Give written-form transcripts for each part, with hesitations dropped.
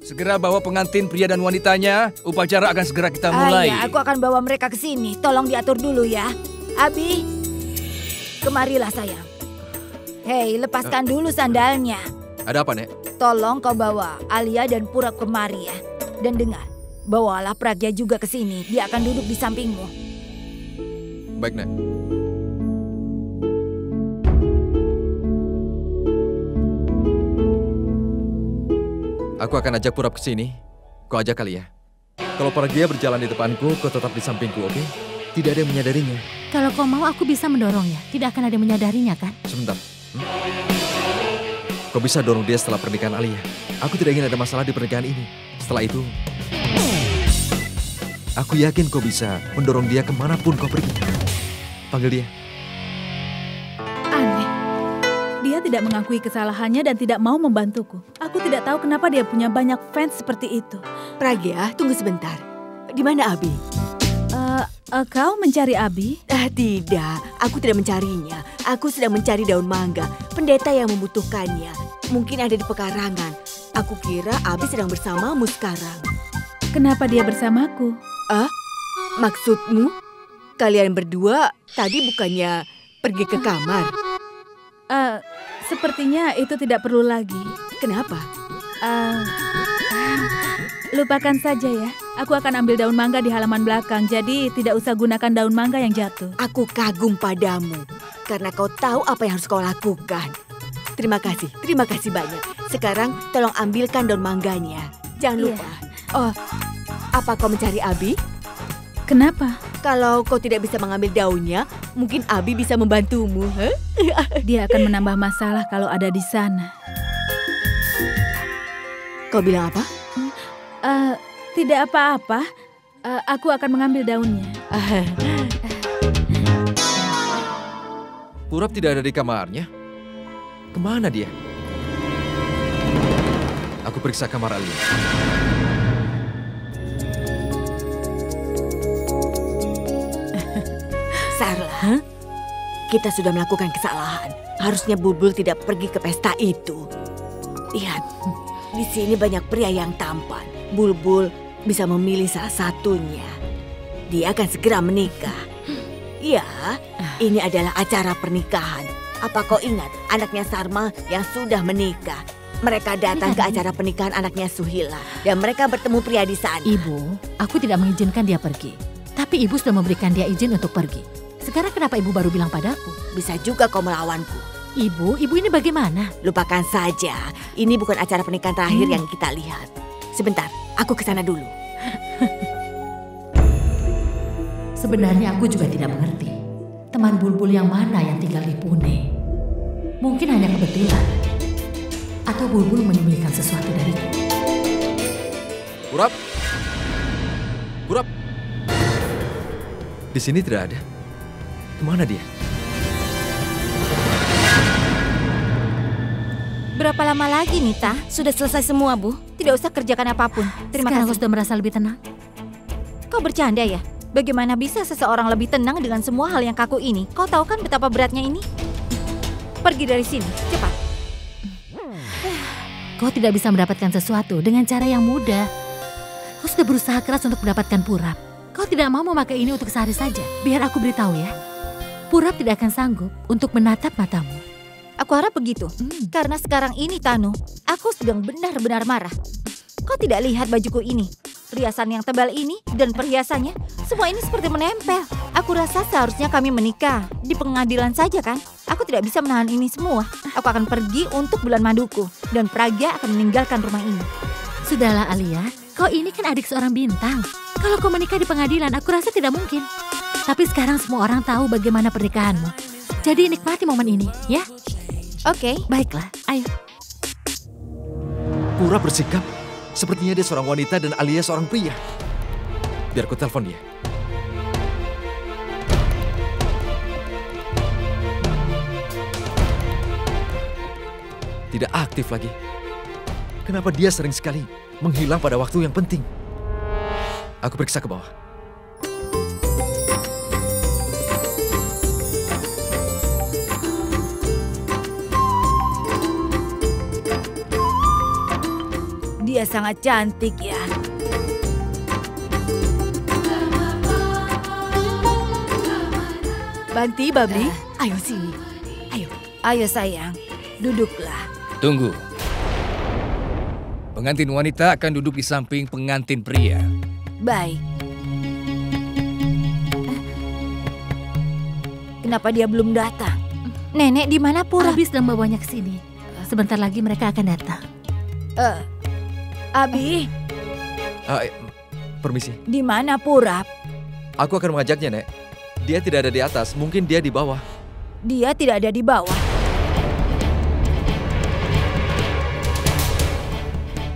segera bawa pengantin pria dan wanitanya. Upacara akan segera kita mulai. Ya, aku akan bawa mereka ke sini. Tolong diatur dulu ya. Abi, kemarilah sayang. Hei, lepaskan dulu sandalnya. Ada apa, Nek? Tolong kau bawa Alia dan Purap kemari ya. Dan dengar, bawalah Pragya juga ke sini. Dia akan duduk di sampingmu. Baik, Nek. Aku akan ajak Purap ke sini. Kau ajak kali ya. Kalau Pragya berjalan di depanku, kau tetap di sampingku, oke? Tidak ada yang menyadarinya. Kalau kau mau, aku bisa mendorongnya. Tidak akan ada yang menyadarinya, kan? Sebentar. Kau bisa dorong dia setelah pernikahan Alia. Aku tidak ingin ada masalah di pernikahan ini. Setelah itu, aku yakin kau bisa mendorong dia kemanapun kau pergi. Panggil dia. Aneh. Dia tidak mengakui kesalahannya dan tidak mau membantuku. Aku tidak tahu kenapa dia punya banyak fans seperti itu. Pragya, tunggu sebentar. Di mana Abi? Kau mencari Abi? Tidak, aku tidak mencarinya. Aku sedang mencari daun mangga. Pendeta yang membutuhkannya. Mungkin ada di pekarangan. Aku kira Abi sedang bersamamu sekarang. Kenapa dia bersamaku? Maksudmu? Kalian berdua tadi bukannya pergi ke kamar? Sepertinya itu tidak perlu lagi. Kenapa? Lupakan saja ya. Aku akan ambil daun mangga di halaman belakang, jadi tidak usah gunakan daun mangga yang jatuh. Aku kagum padamu, karena kau tahu apa yang harus kau lakukan. Terima kasih banyak. Sekarang tolong ambilkan daun mangganya. Jangan lupa. Oh, apa kau mencari Abi? Kenapa? Kalau kau tidak bisa mengambil daunnya, mungkin Abi bisa membantumu. Dia akan menambah masalah kalau ada di sana. Kau bilang apa? Tidak apa-apa. Aku akan mengambil daunnya. Purap tidak ada di kamarnya. Kemana dia? Aku periksa kamar Alia. Sarla, kita sudah melakukan kesalahan. Harusnya Bulbul tidak pergi ke pesta itu. Lihat, di sini banyak pria yang tampan. Bulbul bisa memilih salah satunya. Dia akan segera menikah. Ya, ini adalah acara pernikahan. Apa kau ingat anaknya Sarma yang sudah menikah? Mereka datang ke acara pernikahan anaknya Suhila. Dan mereka bertemu pria di sana. Ibu, aku tidak mengizinkan dia pergi. Tapi ibu sudah memberikan dia izin untuk pergi. Sekarang kenapa ibu baru bilang padaku? Bisa juga kau melawanku. Ibu ini bagaimana? Lupakan saja. Ini bukan acara pernikahan terakhir yang kita lihat. Sebentar, aku ke sana dulu. Sebenarnya aku juga tidak mengerti. Teman Bulbul yang mana yang tinggal di Pune? Mungkin hanya kebetulan. Atau Bulbul menyembunyikan sesuatu dariku. Purap! Purap! Di sini tidak ada. Kemana dia? Berapa lama lagi, Nita? Sudah selesai semua, Bu. Tidak usah kerjakan apapun. Terima Sekarang kasih. aku sudah merasa lebih tenang. Kau bercanda ya? Bagaimana bisa seseorang lebih tenang dengan semua hal yang kaku ini? Kau tahu kan betapa beratnya ini? Pergi dari sini, cepat. Kau tidak bisa mendapatkan sesuatu dengan cara yang mudah. Kau sudah berusaha keras untuk mendapatkan Purap. Kau tidak mau memakai ini untuk sehari saja. Biar aku beritahu ya. Purap tidak akan sanggup untuk menatap matamu. Aku harap begitu. Karena sekarang ini, Tanu, aku sedang benar-benar marah. Kau tidak lihat bajuku ini? Perhiasan yang tebal ini dan perhiasannya, semua ini seperti menempel. Aku rasa seharusnya kami menikah di pengadilan saja kan? Aku tidak bisa menahan ini semua. Aku akan pergi untuk bulan maduku. Dan Pragya akan meninggalkan rumah ini. Sudahlah Alia, kau ini kan adik seorang bintang. Kalau kau menikah di pengadilan, aku rasa tidak mungkin. Tapi sekarang semua orang tahu bagaimana pernikahanmu. Jadi nikmati momen ini, ya? Oke. Baiklah, ayo. Purap bersikap sepertinya dia seorang wanita dan Alia seorang pria. Biar aku telepon dia. Tidak aktif lagi. Kenapa dia sering sekali menghilang pada waktu yang penting? Aku periksa ke bawah. Dia sangat cantik ya. Banti, Babli, ayo sini. Ayo. Ayo sayang, duduklah. Tunggu. Pengantin wanita akan duduk di samping pengantin pria. Baik. Kenapa dia belum datang? Nenek di mana Purap? Abi sedang membawanya ke sini. Sebentar lagi mereka akan datang. Abi, Permisi, di mana Purap? aku akan mengajaknya, Nek. Dia tidak ada di atas, mungkin dia di bawah. Dia tidak ada di bawah.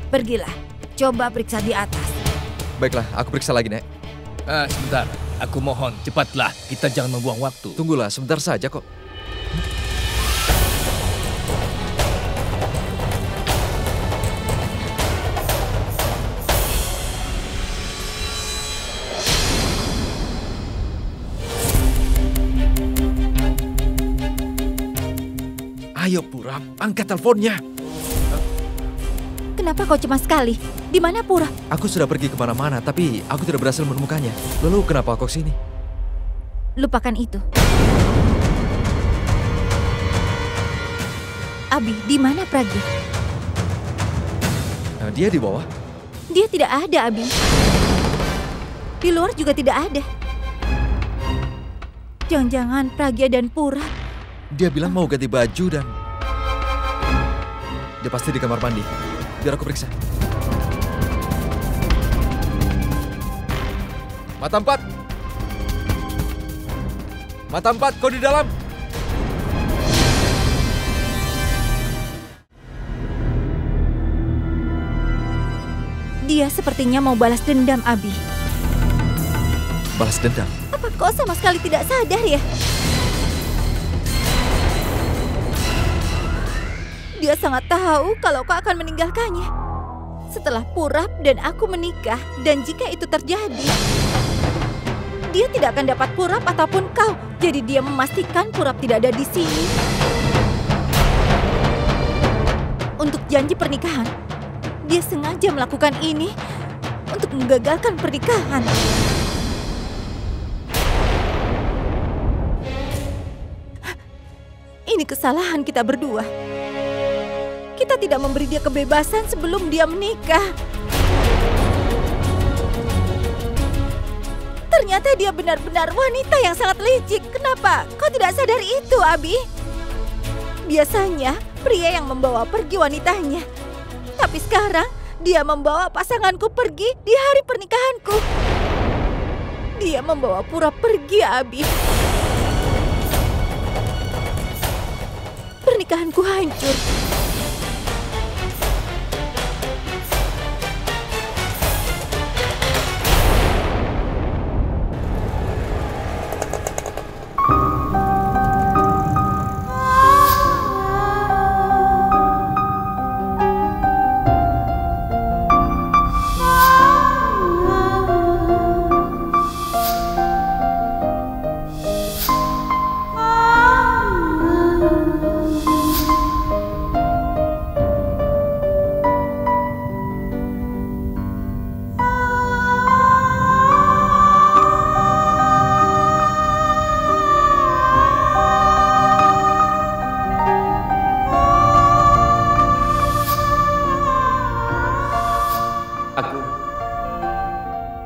Pergilah, coba periksa di atas. Baiklah, aku periksa lagi, Nek. Sebentar, aku mohon cepatlah. Kita jangan membuang waktu. Tunggulah, sebentar saja kok. Ayo Purap, angkat teleponnya. Kenapa kau cemas sekali? Di mana Purap? Aku sudah pergi kemana-mana, tapi aku tidak berhasil menemukannya. Lalu kenapa aku kesini? Lupakan itu. Abi, di mana Pragya? Nah, dia di bawah. Dia tidak ada, Abi. Di luar juga tidak ada. Jangan-jangan Pragya dan Purap. Dia bilang mau ganti baju dan... Dia pasti di kamar mandi. Biar aku periksa. Mata empat. Mata empat, kau di dalam. Dia sepertinya mau balas dendam, Abi. Balas dendam. Apa kau sama sekali tidak sadar ya? Dia sangat tahu kalau kau akan meninggalkannya. Setelah Purap dan aku menikah, dan jika itu terjadi, dia tidak akan dapat Purap ataupun kau. Jadi dia memastikan Purap tidak ada di sini. Untuk janji pernikahan, dia sengaja melakukan ini untuk menggagalkan pernikahan. Ini kesalahan kita berdua. Kita tidak memberi dia kebebasan sebelum dia menikah. Ternyata dia benar-benar wanita yang sangat licik. Kenapa kau tidak sadar itu, Abi? Biasanya pria yang membawa pergi wanitanya. Tapi sekarang dia membawa pasanganku pergi di hari pernikahanku. Dia membawa Purap pergi, Abi. Pernikahanku hancur.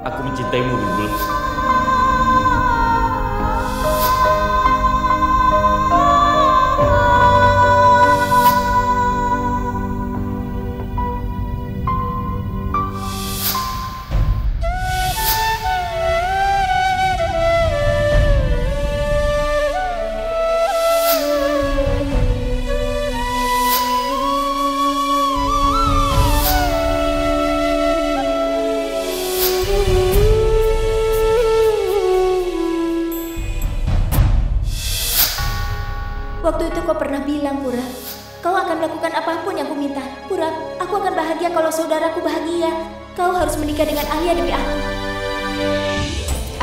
Aku mencintaimu, Bulbul. Waktu itu kau pernah bilang, Purap, kau akan melakukan apapun yang kuminta. Purap, aku akan bahagia kalau saudaraku bahagia. Kau harus menikah dengan Alia demi aku.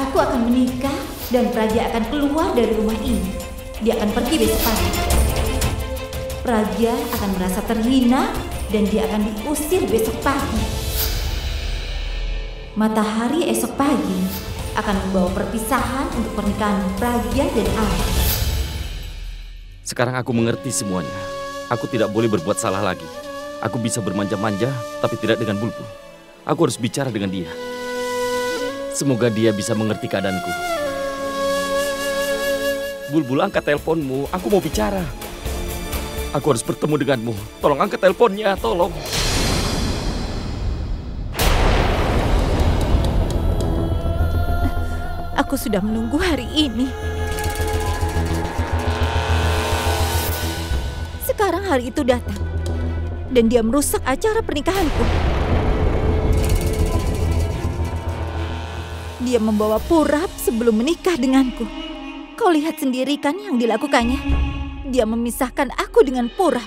Aku akan menikah dan Pragya akan keluar dari rumah ini. Dia akan pergi besok pagi. Pragya akan merasa terhina dan dia akan diusir besok pagi. Matahari esok pagi akan membawa perpisahan untuk pernikahan Pragya dan Abi. Sekarang aku mengerti semuanya. Aku tidak boleh berbuat salah lagi. Aku bisa bermanja-manja, tapi tidak dengan Bulbul. Aku harus bicara dengan dia. Semoga dia bisa mengerti keadaanku. Bulbul, angkat teleponmu. Aku mau bicara. Aku harus bertemu denganmu. Tolong angkat teleponnya, tolong. Aku sudah menunggu hari ini. Sekarang hari itu datang. Dan dia merusak acara pernikahanku. Dia membawa Purap sebelum menikah denganku. Kau lihat sendiri kan yang dilakukannya. Dia memisahkan aku dengan Purap.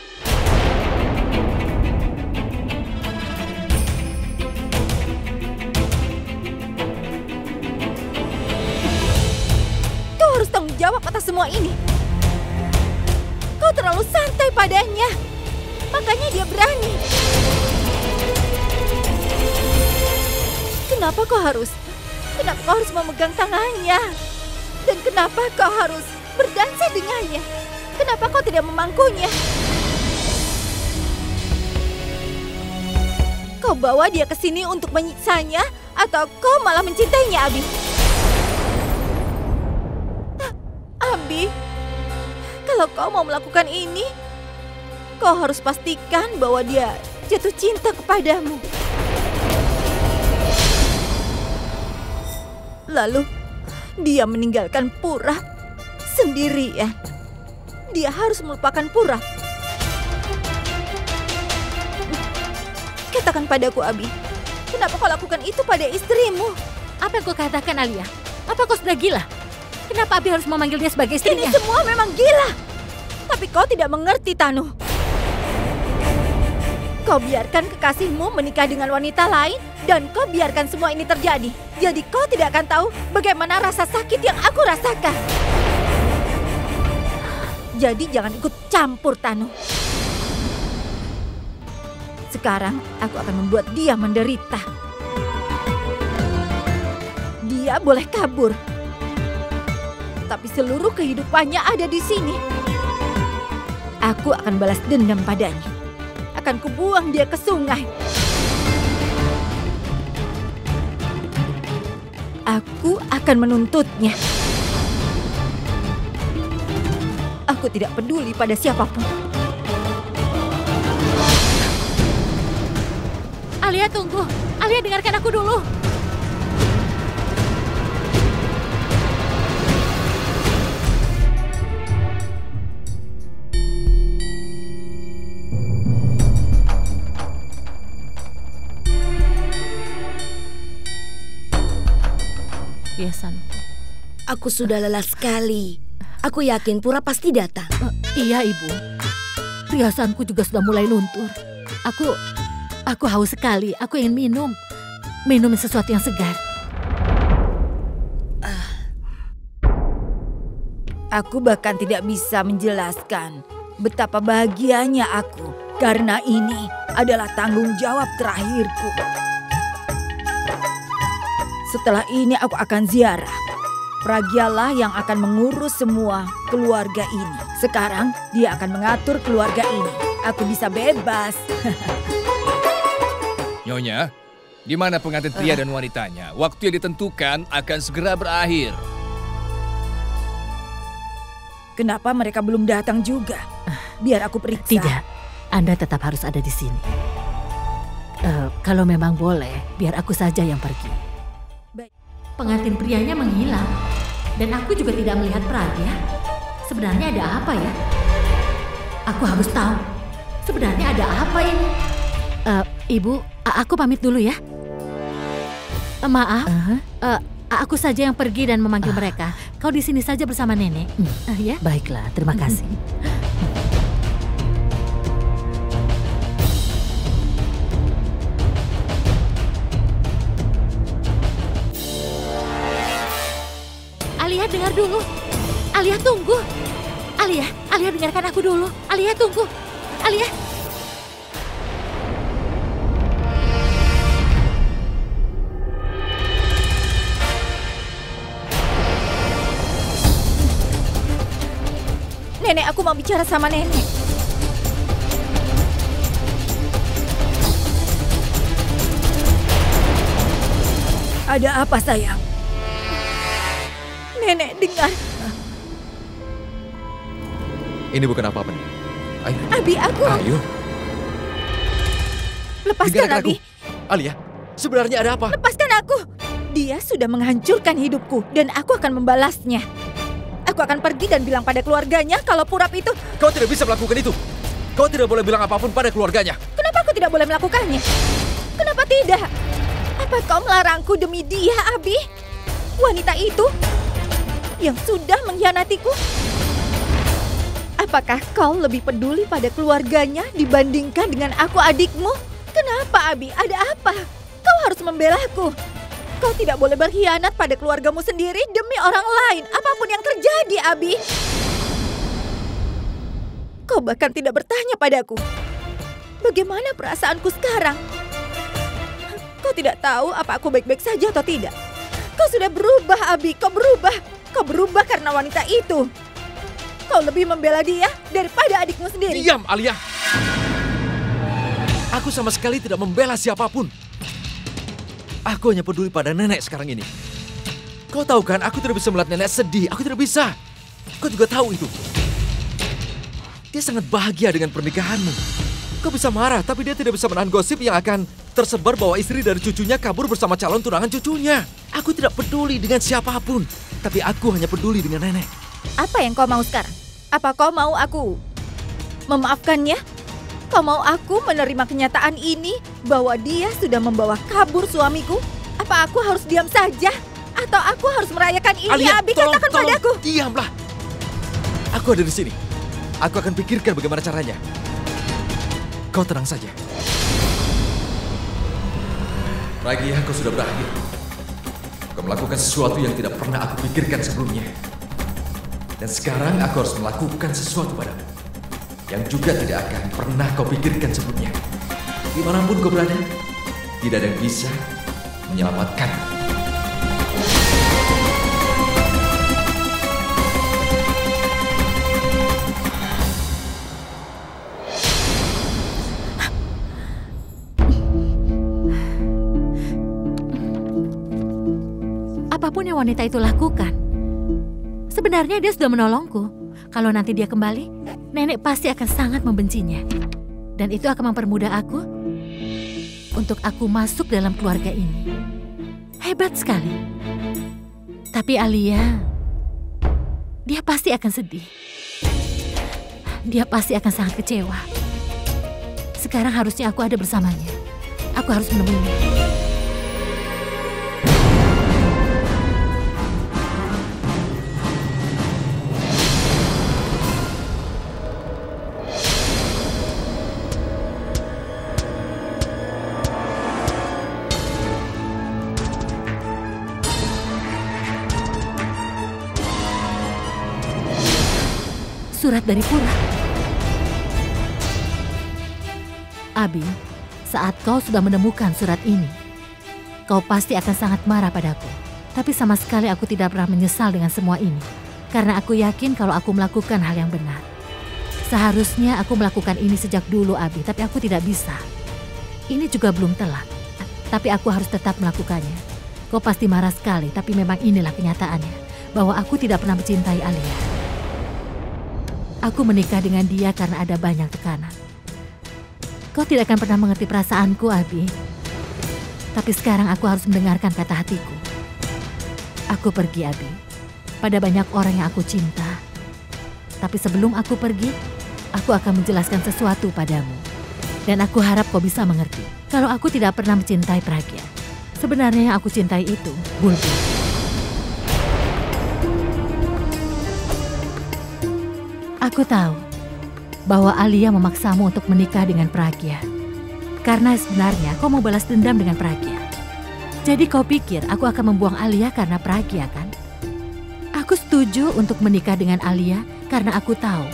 Kau harus tanggung jawab atas semua ini. Kau terlalu santai padanya. Makanya dia berani. Kenapa kau harus memegang tangannya? Dan kenapa kau harus berdansa dengannya? Kenapa kau tidak memangkunya? Kau bawa dia ke sini untuk menyiksanya atau kau malah mencintainya, Abi? Abi, kalau kau mau melakukan ini, kau harus pastikan bahwa dia jatuh cinta kepadamu. Lalu, dia meninggalkan Purap sendirian. Dia harus melupakan Purap. Katakan padaku, Abi, kenapa kau lakukan itu pada istrimu? Apa yang kau katakan, Alia? Apa kau sudah gila? Kenapa Abi harus memanggil dia sebagai istrinya? Ini semua memang gila. Tapi kau tidak mengerti, Tanu. Kau biarkan kekasihmu menikah dengan wanita lain dan kau biarkan semua ini terjadi. Jadi kau tidak akan tahu bagaimana rasa sakit yang aku rasakan. Jadi jangan ikut campur, Tanu. Sekarang aku akan membuat dia menderita. Dia boleh kabur. Tapi seluruh kehidupannya ada di sini. Aku akan balas dendam padanya. Akan kubuang dia ke sungai. Aku akan menuntutnya. Aku tidak peduli pada siapapun. Alia, tunggu. Alia, dengarkan aku dulu. Biasanku. Aku sudah lelah sekali. Aku yakin Purap pasti datang. Iya, Ibu. Perhiasanku juga sudah mulai luntur. Aku haus sekali. Aku ingin minum. Minum sesuatu yang segar. Aku bahkan tidak bisa menjelaskan betapa bahagianya aku. Karena ini adalah tanggung jawab terakhirku. Setelah ini aku akan ziarah. Pragyalah yang akan mengurus semua keluarga ini. Sekarang dia akan mengatur keluarga ini. Aku bisa bebas. Nyonya, di mana pengantin pria dan wanitanya? Waktu yang ditentukan akan segera berakhir. Kenapa mereka belum datang juga? Biar aku periksa. Tidak, Anda tetap harus ada di sini. Kalau memang boleh, biar aku saja yang pergi. Pengantin prianya menghilang. Dan aku juga tidak melihat Pragya. Sebenarnya ada apa ya? Aku harus tahu. Sebenarnya ada apa ini? Ibu, aku pamit dulu ya. Maaf, aku saja yang pergi dan memanggil mereka. Kau di sini saja bersama nenek. Ya? Baiklah, terima kasih. Alia, dengar dulu. Alia, tunggu. Alia dengarkan aku dulu. Alia, tunggu. Alia. Nenek, aku mau bicara sama nenek. Ada apa, sayang? Nenek, dengar. Ini bukan apa-apa nih. Ayo. Abi, aku. Ayo. Lepaskan, Dengarkan Abi. aku. Alia, sebenarnya ada apa? Lepaskan aku. Dia sudah menghancurkan hidupku dan aku akan membalasnya. Aku akan pergi dan bilang pada keluarganya kalau Purap itu... Kau tidak bisa melakukan itu. Kau tidak boleh bilang apapun pada keluarganya. Kenapa aku tidak boleh melakukannya? Kenapa tidak? Apa kau melarangku demi dia, Abi? Wanita itu yang sudah mengkhianatiku? Apakah kau lebih peduli pada keluarganya dibandingkan dengan aku, adikmu? Kenapa, Abi? Ada apa? Kau harus membelaku. Kau tidak boleh berkhianat pada keluargamu sendiri demi orang lain, apapun yang terjadi, Abi. Kau bahkan tidak bertanya padaku. Bagaimana perasaanku sekarang? Kau tidak tahu apa aku baik-baik saja atau tidak. Kau sudah berubah, Abi. Kau berubah. Kau berubah karena wanita itu. Kau lebih membela dia daripada adikmu sendiri. Diam, Alia. Aku sama sekali tidak membela siapapun. Aku hanya peduli pada nenek sekarang ini. Kau tahu kan, aku tidak bisa melihat nenek sedih. Aku tidak bisa. Kau juga tahu itu. Dia sangat bahagia dengan pernikahanmu. Kau bisa marah, tapi dia tidak bisa menahan gosip yang akan tersebar bahwa istri dari cucunya kabur bersama calon tunangan cucunya. Aku tidak peduli dengan siapapun, tapi aku hanya peduli dengan nenek. Apa yang kau mau sekarang? Apa kau mau aku memaafkannya? Kau mau aku menerima kenyataan ini bahwa dia sudah membawa kabur suamiku? Apa aku harus diam saja? Atau aku harus merayakan ini? Alia, Abi, tolong, katakan padaku. Diamlah. Aku ada di sini. Aku akan pikirkan bagaimana caranya. Kau tenang saja. Ragia, kau sudah berakhir. Kau melakukan sesuatu yang tidak pernah aku pikirkan sebelumnya. Dan sekarang aku harus melakukan sesuatu padamu yang juga tidak akan pernah kau pikirkan sebelumnya. Dimanapun kau berada, tidak ada yang bisa menyelamatkanmu. Apapun yang wanita itu lakukan, sebenarnya dia sudah menolongku. Kalau nanti dia kembali, nenek pasti akan sangat membencinya. Dan itu akan mempermudah aku untuk aku masuk dalam keluarga ini. Hebat sekali. Tapi Alia, dia pasti akan sedih. Dia pasti akan sangat kecewa. Sekarang harusnya aku ada bersamanya. Aku harus menemuinya. Surat dari Purap. Abi, saat kau sudah menemukan surat ini, kau pasti akan sangat marah padaku. Tapi sama sekali aku tidak pernah menyesal dengan semua ini. Karena aku yakin kalau aku melakukan hal yang benar. Seharusnya aku melakukan ini sejak dulu, Abi, tapi aku tidak bisa. Ini juga belum telat, tapi aku harus tetap melakukannya. Kau pasti marah sekali, tapi memang inilah kenyataannya. Bahwa aku tidak pernah mencintai Alia. Aku menikah dengan dia karena ada banyak tekanan. Kau tidak akan pernah mengerti perasaanku, Abi. Tapi sekarang aku harus mendengarkan kata hatiku. Aku pergi, Abi. Pada banyak orang yang aku cinta. Tapi sebelum aku pergi, aku akan menjelaskan sesuatu padamu. Dan aku harap kau bisa mengerti. Kalau aku tidak pernah mencintai Pragya, sebenarnya yang aku cintai itu Bulbul. Aku tahu bahwa Alia memaksamu untuk menikah dengan Pragya. Karena sebenarnya kau mau balas dendam dengan Pragya. Jadi kau pikir aku akan membuang Alia karena Pragya, kan? Aku setuju untuk menikah dengan Alia karena aku tahu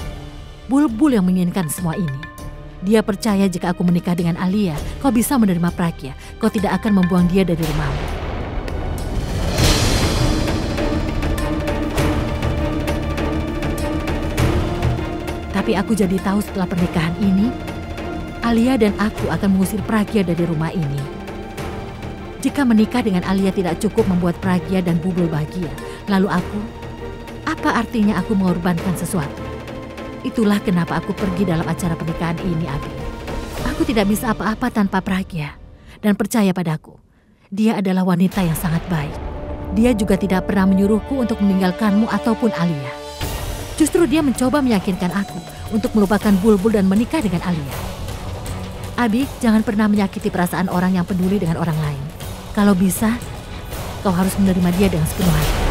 Bulbul yang menginginkan semua ini. Dia percaya jika aku menikah dengan Alia, kau bisa menerima Pragya. Kau tidak akan membuang dia dari rumahmu. Tapi aku jadi tahu setelah pernikahan ini, Alia dan aku akan mengusir Pragya dari rumah ini. Jika menikah dengan Alia tidak cukup membuat Pragya dan Bulbul bahagia, lalu apa artinya aku mengorbankan sesuatu? Itulah kenapa aku pergi dalam acara pernikahan ini, Abi. Aku tidak bisa apa-apa tanpa Pragya. Dan percaya padaku, dia adalah wanita yang sangat baik. Dia juga tidak pernah menyuruhku untuk meninggalkanmu ataupun Alia. Justru dia mencoba meyakinkan aku untuk melupakan Bulbul dan menikah dengan Alia. Abi, jangan pernah menyakiti perasaan orang yang peduli dengan orang lain. Kalau bisa, kau harus menerima dia dengan sepenuh hati.